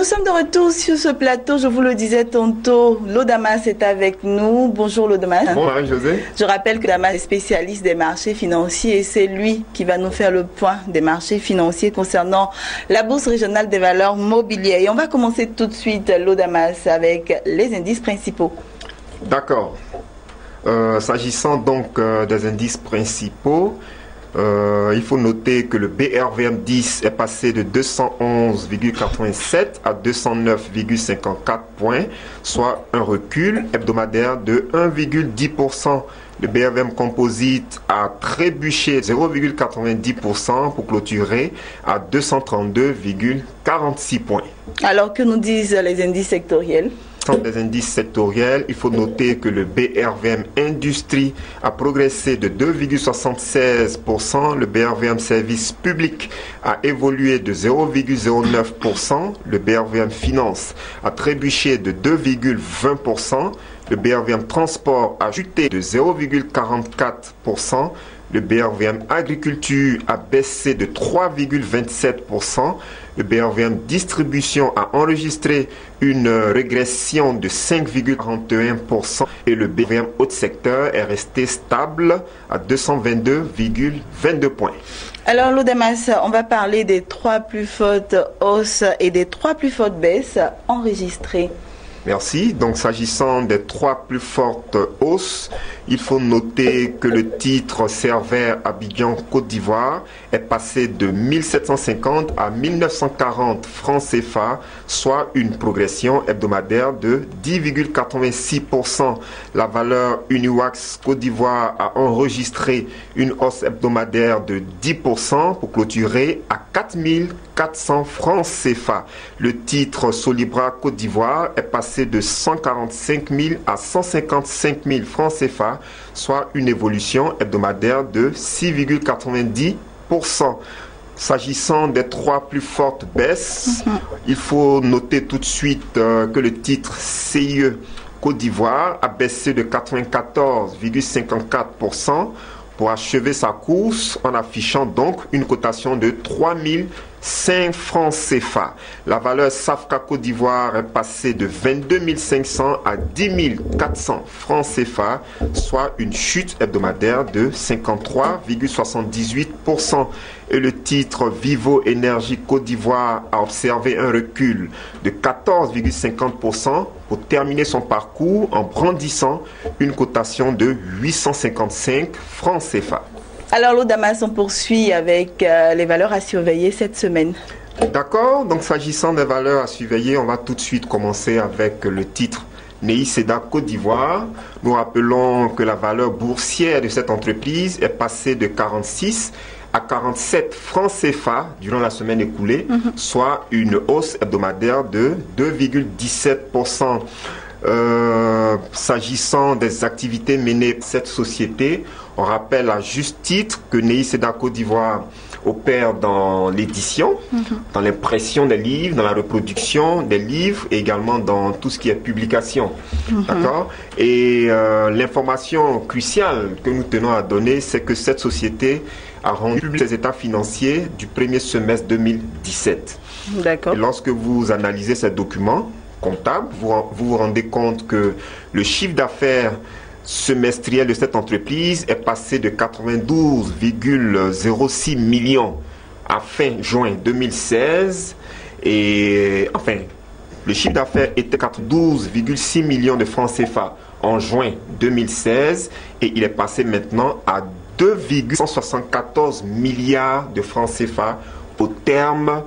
sommes de retour sur ce plateau, je vous le disais tantôt, Lodamas est avec nous. Bonjour Lodamas. Bonjour Marie-Josée. Je rappelle que Lodamas est spécialiste des marchés financiers et c'est lui qui va nous faire le point des marchés financiers concernant la Bourse régionale des valeurs mobilières. Et on va commencer tout de suite, Lodamas, avec les indices principaux. D'accord. S'agissant donc des indices principaux, il faut noter que le BRVM 10 est passé de 211,87 à 209,54 points, soit un recul hebdomadaire de 1,10%. Le BRVM Composite a trébuché 0,90% pour clôturer à 232,46 points. Alors que nous disent les indices sectoriels? Des indices sectoriels, il faut noter que le BRVM Industrie a progressé de 2,76%, le BRVM Service Public a évolué de 0,09%, le BRVM Finance a trébuché de 2,20%, le BRVM Transport a chuté de 0,44%, le BRVM Agriculture a baissé de 3,27%. Le BRVM Distribution a enregistré une régression de 5,41% et le BRVM Haute Secteur est resté stable à 222,22 points. Alors Lodamas, on va parler des trois plus fortes hausses et des trois plus fortes baisses enregistrées. Merci. Donc, s'agissant des trois plus fortes hausses, il faut noter que le titre Cervère Abidjan Côte d'Ivoire est passé de 1750 à 1940 francs CFA, soit une progression hebdomadaire de 10,86%. La valeur Uniwax Côte d'Ivoire a enregistré une hausse hebdomadaire de 10% pour clôturer à 4400 francs CFA. Le titre Solibra Côte d'Ivoire est passé de 145 000 à 155 000 francs CFA, soit une évolution hebdomadaire de 6,90%. S'agissant des trois plus fortes baisses, il faut noter tout de suite que le titre CIE Côte d'Ivoire a baissé de 94,54% pour achever sa course en affichant donc une cotation de 3005 francs CFA. La valeur Safka Côte d'Ivoire est passée de 22 500 à 10 400 francs CFA, soit une chute hebdomadaire de 53,78%. Et le titre Vivo Énergie Côte d'Ivoire a observé un recul de 14,50% pour terminer son parcours en brandissant une cotation de 855 francs CFA. Alors Lodamas, on poursuit avec les valeurs à surveiller cette semaine. D'accord, donc s'agissant des valeurs à surveiller, on va tout de suite commencer avec le titre Neiseda Côte d'Ivoire. Nous rappelons que la valeur boursière de cette entreprise est passée de 46 à 47 francs CFA durant la semaine écoulée, soit une hausse hebdomadaire de 2,17%. S'agissant des activités menées par cette société, on rappelle à juste titre que Neiseda Côte d'Ivoire opère dans l'édition, dans l'impression des livres, dans la reproduction des livres et également dans tout ce qui est publication. D'accord ? Et l'information cruciale que nous tenons à donner, c'est que cette société a rendu public ses états financiers du premier semestre 2017. D'accord. Et lorsque vous analysez ces documents comptables, vous vous rendez compte que le chiffre d'affaires semestriel de cette entreprise est passé de 92,06 millions à fin juin 2016 et enfin le chiffre d'affaires était 92,6 millions de francs CFA en juin 2016 et il est passé maintenant à 2,174 milliards de francs CFA au terme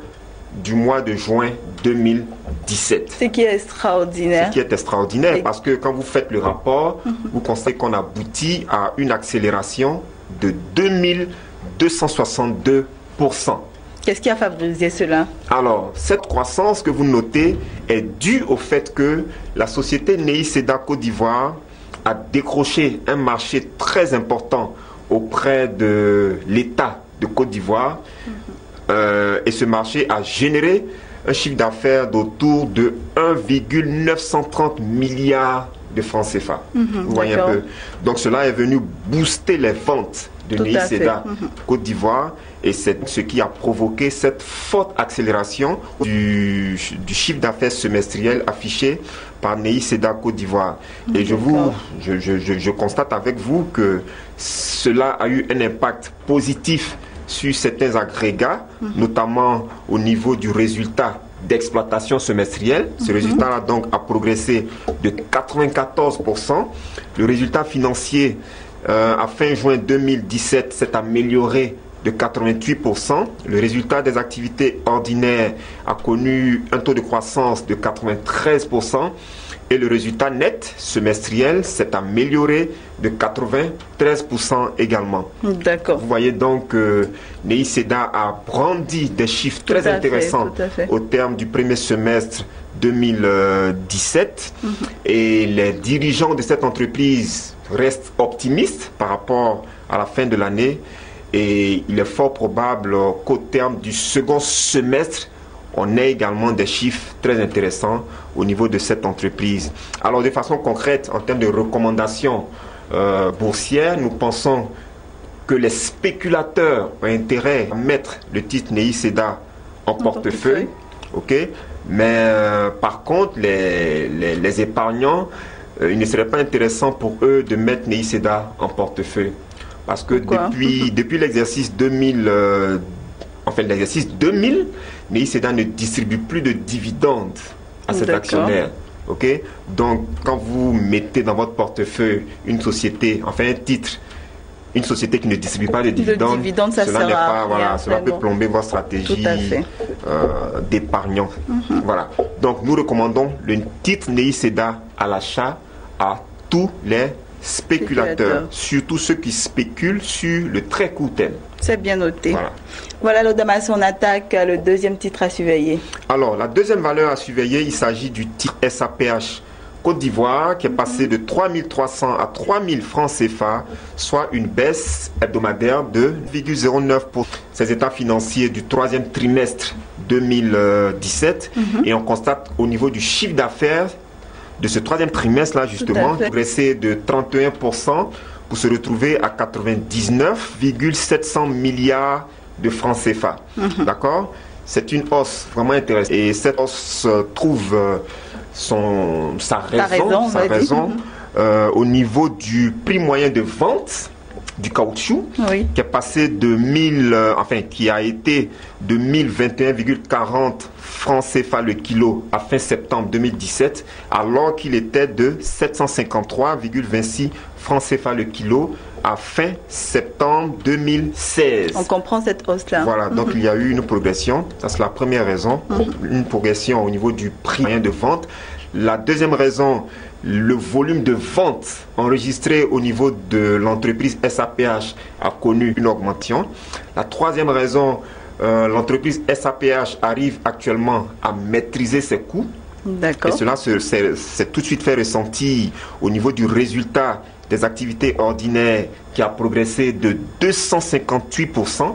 du mois de juin 2017. Ce qui est extraordinaire. Ce qui est extraordinaire parce que quand vous faites le rapport, vous constatez qu'on aboutit à une accélération de 2262%. Qu'est-ce qui a favorisé cela? Alors, cette croissance que vous notez est due au fait que la société Neiseda Côte d'Ivoire a décroché un marché très important auprès de l'État de Côte d'Ivoire. Et ce marché a généré un chiffre d'affaires d'autour de 1,930 milliards de francs CFA. Vous voyez un peu. Donc cela est venu booster les ventes de Nei Seda Côte d'Ivoire, et c'est ce qui a provoqué cette forte accélération du chiffre d'affaires semestriel affiché par Nei Seda Côte d'Ivoire. Et je constate avec vous que cela a eu un impact positif sur certains agrégats, notamment au niveau du résultat d'exploitation semestrielle. Ce résultat-là donc a progressé de 94%. Le résultat financier à fin juin 2017 s'est amélioré de 88%. Le résultat des activités ordinaires a connu un taux de croissance de 93%. Et le résultat net semestriel s'est amélioré de 93% également. D'accord. Vous voyez donc que Nei Seda a brandi des chiffres très intéressants au terme du premier semestre 2017. Et les dirigeants de cette entreprise restent optimistes par rapport à la fin de l'année. Et il est fort probable qu'au terme du second semestre, on ait également des chiffres très intéressants au niveau de cette entreprise. Alors, de façon concrète, en termes de recommandations boursières, nous pensons que les spéculateurs ont intérêt à mettre le titre Nei Seda en portefeuille. Okay? Mais par contre, les épargnants, il ne serait pas intéressant pour eux de mettre Nei Seda en portefeuille. Parce que depuis l'exercice 2000, l'exercice 2000, Nei Seda ne distribue plus de dividendes à cet actionnaire. Okay? Donc, quand vous mettez dans votre portefeuille une société, un titre, une société qui ne distribue pas de dividendes, cela n'est pas, cela peut plomber votre stratégie d'épargnant. Voilà. Donc, nous recommandons le titre Nei Seda à l'achat à tous les spéculateurs, surtout ceux qui spéculent sur le très court terme. C'est bien noté. Voilà, l'Audamas, on attaque le deuxième titre à surveiller. Alors, la deuxième valeur à surveiller, il s'agit du titre SAPH Côte d'Ivoire qui est passé de 3300 à 3000 francs CFA, soit une baisse hebdomadaire de 0,09%. Ces états financiers du troisième trimestre 2017 et on constate au niveau du chiffre d'affaires de ce troisième trimestre-là, justement, progressé de 31% pour se retrouver à 99,700 milliards de francs CFA. D'accord? C'est une hausse vraiment intéressante. Et cette hausse trouve sa raison au niveau du prix moyen de vente du caoutchouc, qui est passé qui a été de 1021,40 francs CFA le kilo à fin septembre 2017, alors qu'il était de 753,26 francs CFA le kilo à fin septembre 2016. On comprend cette hausse-là. Voilà, donc il y a eu une progression. Ça, c'est la première raison, une progression au niveau du prix moyen de vente. La deuxième raison, le volume de vente enregistré au niveau de l'entreprise SAPH a connu une augmentation. La troisième raison, l'entreprise SAPH arrive actuellement à maîtriser ses coûts. Et cela s'est tout de suite fait ressentir au niveau du résultat des activités ordinaires qui a progressé de 258%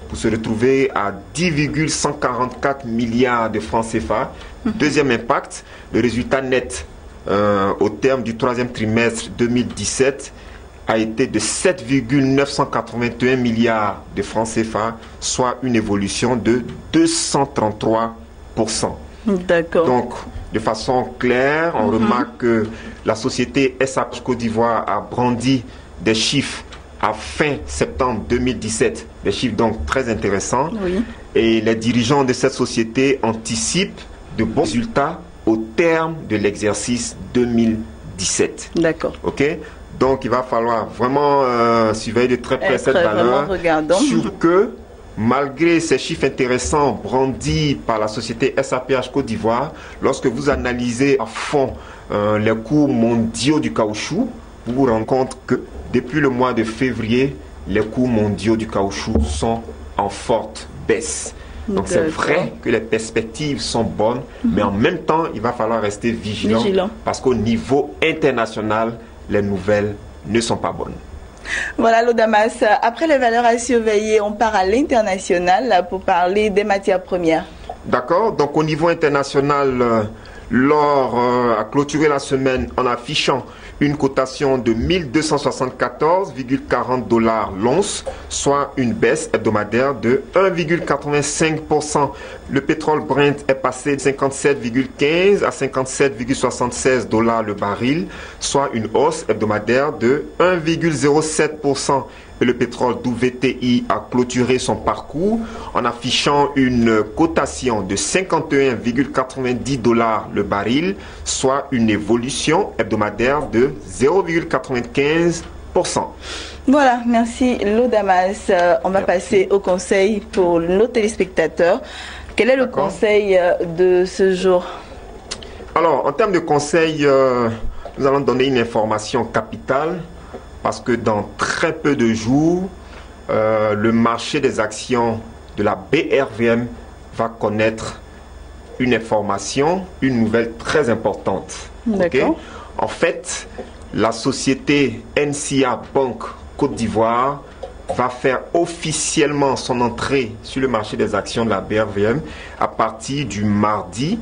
pour se retrouver à 10,144 milliards de francs CFA. Deuxième impact, le résultat net au terme du troisième trimestre 2017 a été de 7,981 milliards de francs CFA, soit une évolution de 233%. D'accord. Donc, de façon claire, on remarque que la société SAPH Côte d'Ivoire a brandi des chiffres à fin septembre 2017, des chiffres donc très intéressants. Et les dirigeants de cette société anticipent de bons résultats au terme de l'exercice 2017. D'accord. OK? Donc, il va falloir vraiment surveiller de très près cette valeur. Sur que, malgré ces chiffres intéressants brandis par la société SAPH Côte d'Ivoire, lorsque vous analysez à fond les cours mondiaux du caoutchouc, vous vous rendez compte que depuis le mois de février, les cours mondiaux du caoutchouc sont en forte baisse. Donc c'est vrai que les perspectives sont bonnes, mais en même temps, il va falloir rester vigilant. Parce qu'au niveau international, les nouvelles ne sont pas bonnes. Voilà l'Audamas. Après les valeurs à surveiller, on part à l'international pour parler des matières premières. D'accord. Donc au niveau international, L'or a clôturé la semaine en affichant une cotation de 1274,40 $ l'once, soit une baisse hebdomadaire de 1,85%. Le pétrole Brent est passé de 57,15 à 57,76 $ le baril, soit une hausse hebdomadaire de 1,07%. Et le pétrole WTI a clôturé son parcours en affichant une cotation de 51,90 $ le baril, soit une évolution hebdomadaire de 0,95%. Voilà, merci Lodamas. On va passer au conseil pour nos téléspectateurs. Quel est le conseil de ce jour? Alors, en termes de conseil, nous allons donner une information capitale parce que dans très peu de jours, le marché des actions de la BRVM va connaître une information, une nouvelle très importante. Okay? En fait, la société NCA Bank Côte d'Ivoire va faire officiellement son entrée sur le marché des actions de la BRVM à partir du mardi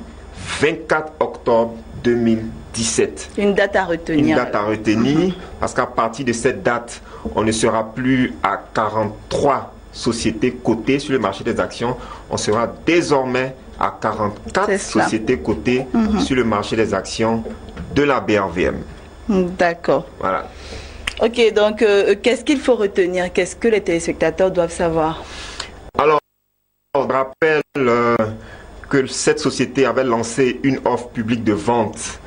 24 octobre 2017. Une date à retenir. Une date à retenir, parce qu'à partir de cette date, on ne sera plus à 43 sociétés cotées sur le marché des actions. On sera désormais à 44 sociétés cotées sur le marché des actions de la BRVM. D'accord. Voilà. Ok, donc qu'est-ce qu'il faut retenir? Qu'est-ce que les téléspectateurs doivent savoir? Alors, on rappelle que cette société avait lancé une offre publique de vente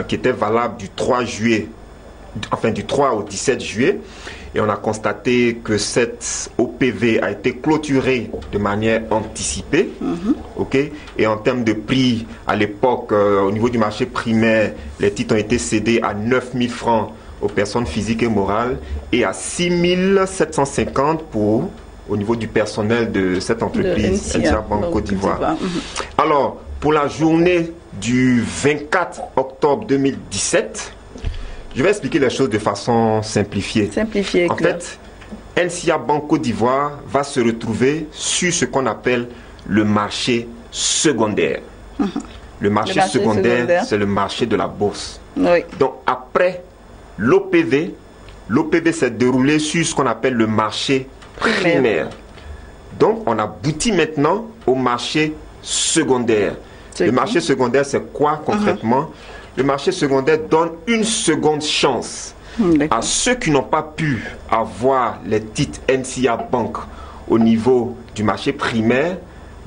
qui était valable du 3 juillet, enfin du 3 au 17 juillet. Et on a constaté que cette OPV a été clôturée de manière anticipée. Okay? Et en termes de prix, à l'époque, au niveau du marché primaire, les titres ont été cédés à 9 000 francs aux personnes physiques et morales et à 6 750 au niveau du personnel de cette entreprise, NCA Bank Côte d'Ivoire. Alors, pour la journée du 24 octobre 2017, je vais expliquer les choses de façon simplifiée. En fait, NCA Bank Côte d'Ivoire va se retrouver sur ce qu'on appelle le marché secondaire. Le marché secondaire, c'est le marché de la bourse. Donc, après l'OPV s'est déroulé sur ce qu'on appelle le marché primaire. Donc, on aboutit maintenant au marché secondaire. Le marché secondaire, c'est quoi concrètement? Le marché secondaire donne une seconde chance à ceux qui n'ont pas pu avoir les titres NCA Bank au niveau du marché primaire.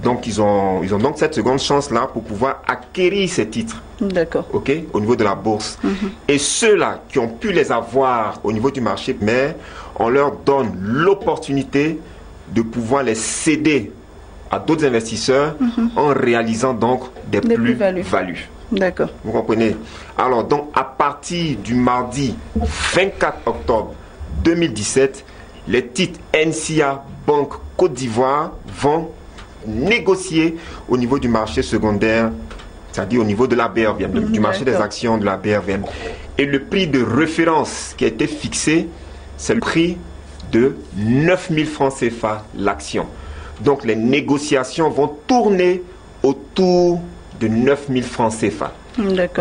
Donc, ils ont donc cette seconde chance-là pour pouvoir acquérir ces titres. D'accord. OK, au niveau de la bourse. Et ceux-là qui ont pu les avoir au niveau du marché primaire, on leur donne l'opportunité de pouvoir les céder à d'autres investisseurs en réalisant donc des plus-values. D'accord. Vous comprenez? Alors, donc, à partir du mardi 24 octobre 2017, les titres NCA Bank Côte d'Ivoire vont négocier au niveau du marché secondaire, c'est-à-dire au niveau de la BRVM, du marché des actions de la BRVM. Et le prix de référence qui a été fixé, c'est le prix de 9 000 francs CFA l'action. Donc les négociations vont tourner autour de 9 000 francs CFA.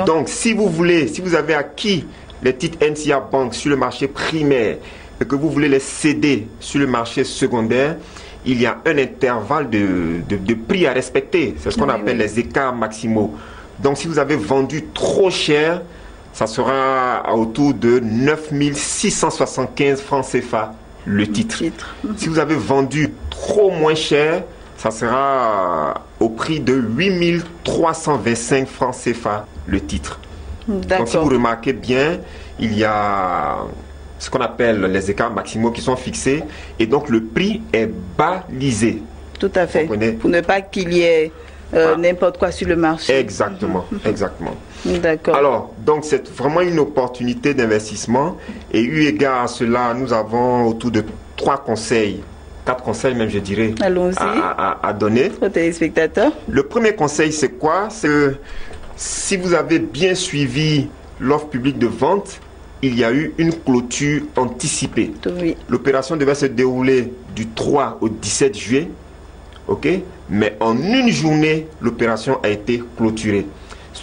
Donc si vous avez acquis les titres NCA Bank sur le marché primaire et que vous voulez les céder sur le marché secondaire, il y a un intervalle de prix à respecter. C'est ce qu'on appelle les écarts maximaux. Donc si vous avez vendu trop cher, ça sera autour de 9 675 francs CFA le titre. Si vous avez vendu trop moins cher, ça sera au prix de 8 325 francs CFA le titre. Donc si vous remarquez bien, il y a ce qu'on appelle les écarts maximaux qui sont fixés et donc le prix est balisé. Tout à fait. Pour ne pas qu'il y ait n'importe quoi sur le marché. Exactement, exactement. D'accord. Alors, donc c'est vraiment une opportunité d'investissement et eu égard à cela, nous avons autour de 4 conseils même je dirais, à donner aux téléspectateurs. Le premier conseil c'est quoi? C'est que si vous avez bien suivi l'offre publique de vente, il y a eu une clôture anticipée. L'opération devait se dérouler du 3 au 17 juillet, ok? Mais en une journée, l'opération a été clôturée.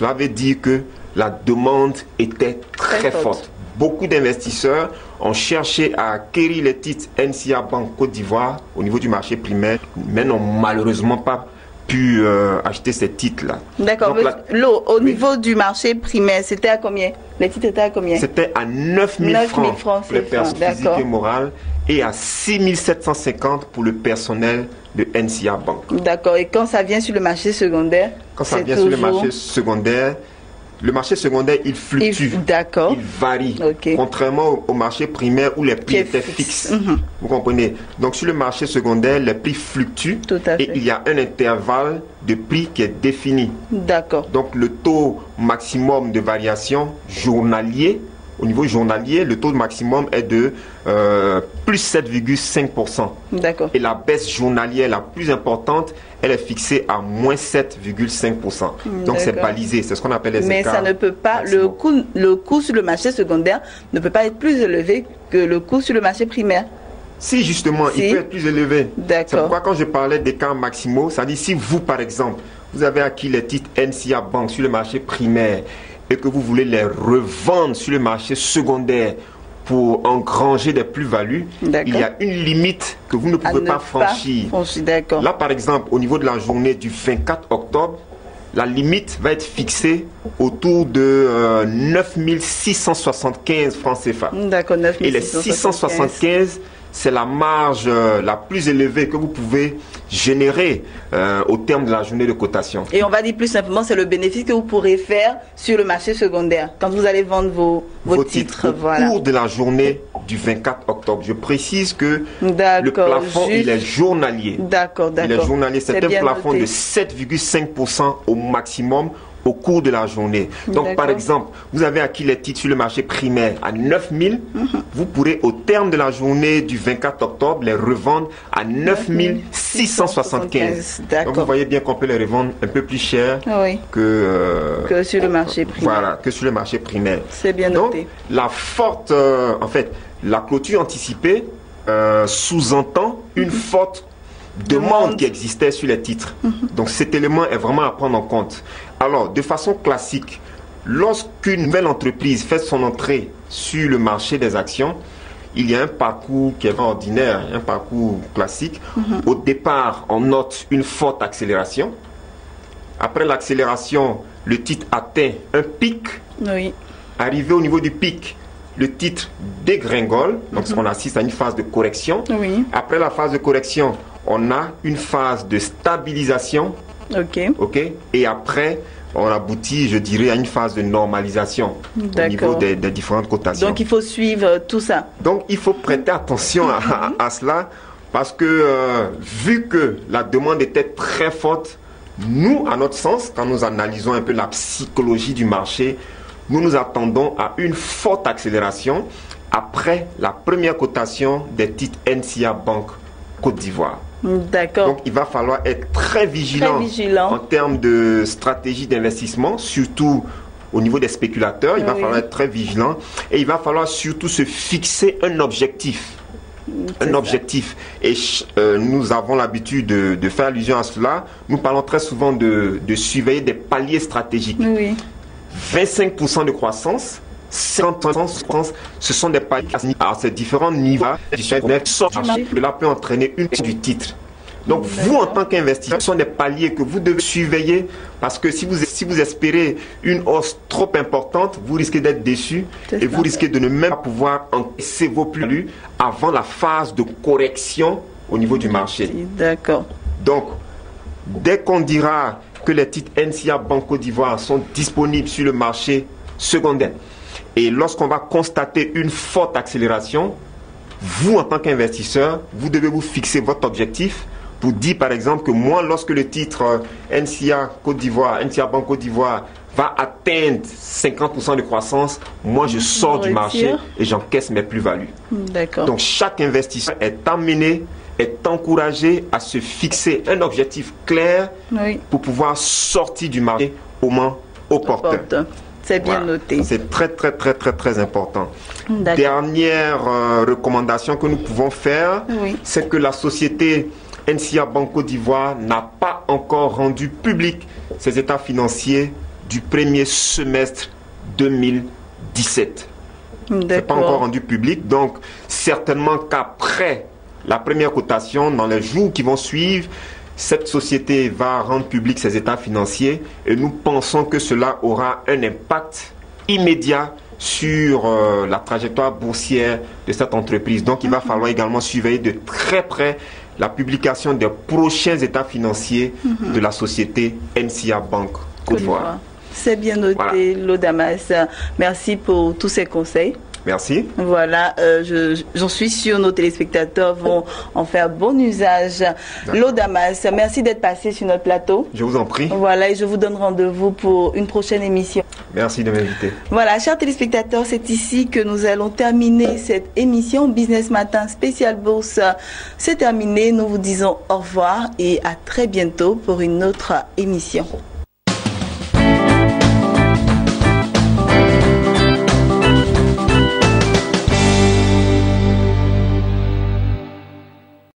Cela veut dire que la demande était très forte. Beaucoup d'investisseurs ont cherché à acquérir les titres NCA Banque Côte d'Ivoire au niveau du marché primaire, mais n'ont malheureusement pas pu acheter ces titres-là. D'accord. Au niveau du marché primaire, c'était à combien? Les titres étaient à combien? C'était à 9 000 francs pour les personnes physiques et morales et à 6 750 pour le personnel de NCA Bank. D'accord. Et quand ça vient sur le marché secondaire? Quand ça vient sur le marché secondaire, il fluctue. D'accord. Il varie. Contrairement au marché primaire où les prix étaient fixes. Vous comprenez? Donc sur le marché secondaire, les prix fluctuent. Tout à fait. Et il y a un intervalle de prix qui est défini. D'accord. Donc le taux maximum de variation journalier, au niveau journalier, le taux maximum est de plus 7,5%. D'accord. Et la baisse journalière la plus importante, elle est fixée à moins 7,5%. Donc c'est balisé, c'est ce qu'on appelle les écarts. Mais ça ne peut pas, le coût sur le marché secondaire ne peut pas être plus élevé que le coût sur le marché primaire. Si, justement, il peut être plus élevé. D'accord. C'est pourquoi quand je parlais d'écarts maximaux, ça dit si vous, par exemple, vous avez acquis les titres NCA Bank sur le marché primaire et que vous voulez les revendre sur le marché secondaire pour engranger des plus-values, il y a une limite que vous ne pouvez pas franchir. Là, par exemple, au niveau de la journée du 24 octobre, la limite va être fixée autour de 9 675 francs CFA. D'accord, 9 675. Et les 675, c'est la marge la plus élevée que vous pouvez générer au terme de la journée de cotation. Et on va dire plus simplement, c'est le bénéfice que vous pourrez faire sur le marché secondaire quand vous allez vendre vos titres. Au cours de la journée du 24 octobre. Je précise que le plafond, il est journalier. D'accord. Il est journalier. C'est un plafond de 7,5% au maximum au cours de la journée. Donc, par exemple, vous avez acquis les titres sur le marché primaire à 9 000. Vous pourrez, au terme de la journée du 24 octobre, les revendre à 9 675. Donc, vous voyez bien qu'on peut les revendre un peu plus cher que sur le marché primaire. Voilà, que sur le marché primaire. C'est bien noté. Donc, la forte, la clôture anticipée sous-entend une forte demande qui existait sur les titres. Donc cet élément est vraiment à prendre en compte. Alors, de façon classique, lorsqu'une nouvelle entreprise fait son entrée sur le marché des actions, il y a un parcours qui est ordinaire, un parcours classique. Au départ, on note une forte accélération. Après l'accélération, le titre atteint un pic. Arrivé au niveau du pic, le titre dégringole. Donc on assiste à une phase de correction. Après la phase de correction, on a une phase de stabilisation. Et après, on aboutit, je dirais, à une phase de normalisation au niveau des différentes cotations. Donc il faut suivre tout ça. Donc il faut prêter attention à cela parce que vu que la demande était très forte, nous, à notre sens, quand nous analysons un peu la psychologie du marché, nous attendons à une forte accélération après la première cotation des titres NCA Banque Côte d'Ivoire. D'accord. Donc il va falloir être très vigilant en termes de stratégie d'investissement, surtout au niveau des spéculateurs. Il va falloir être très vigilant et il va falloir surtout se fixer un objectif. Et nous avons l'habitude de faire allusion à cela. Nous parlons très souvent de surveiller des paliers stratégiques. 25% de croissance, 50% de croissance, ce sont des paliers à ces différents niveaux. Cela peut entraîner une du titre. Donc vous, en tant qu'investisseur, ce sont des paliers que vous devez surveiller parce que si vous espérez une hausse trop importante, vous risquez d'être déçu et vous risquez de ne même pas pouvoir encaisser vos plus-values avant la phase de correction au niveau du marché. D'accord. Donc, dès qu'on dira que les titres NCA Banque Côte d'Ivoire sont disponibles sur le marché secondaire et lorsqu'on va constater une forte accélération, vous, en tant qu'investisseur, vous devez vous fixer votre objectif pour dire, par exemple, que moi, lorsque le titre NCA Côte d'Ivoire, NCA Banque Côte d'Ivoire va atteindre 50% de croissance, moi, je sors du marché et j'encaisse mes plus-values. Donc, chaque investisseur est amené, est encouragé à se fixer un objectif clair pour pouvoir sortir du marché au moment opportun. C'est bien noté. C'est très important. Dernière recommandation que nous pouvons faire, c'est que la société NCA Banque Côte d'Ivoire n'a pas encore rendu public ses états financiers du premier semestre 2017. C'est pas encore rendu public, donc certainement qu'après la première cotation, dans les jours qui vont suivre, cette société va rendre public ses états financiers et nous pensons que cela aura un impact immédiat sur la trajectoire boursière de cette entreprise. Donc il va falloir également surveiller de très près la publication des prochains états financiers de la société NCA Bank Côte d'Ivoire. C'est bien noté, voilà. Lodamas. Merci pour tous ces conseils. Merci. Voilà, j'en suis sûre, nos téléspectateurs vont en faire bon usage. Lodamas, merci d'être passé sur notre plateau. Je vous en prie. Voilà, et je vous donne rendez-vous pour une prochaine émission. Merci de m'inviter. Voilà, chers téléspectateurs, c'est ici que nous allons terminer cette émission Business Matin spécial bourse. C'est terminé, nous vous disons au revoir et à très bientôt pour une autre émission.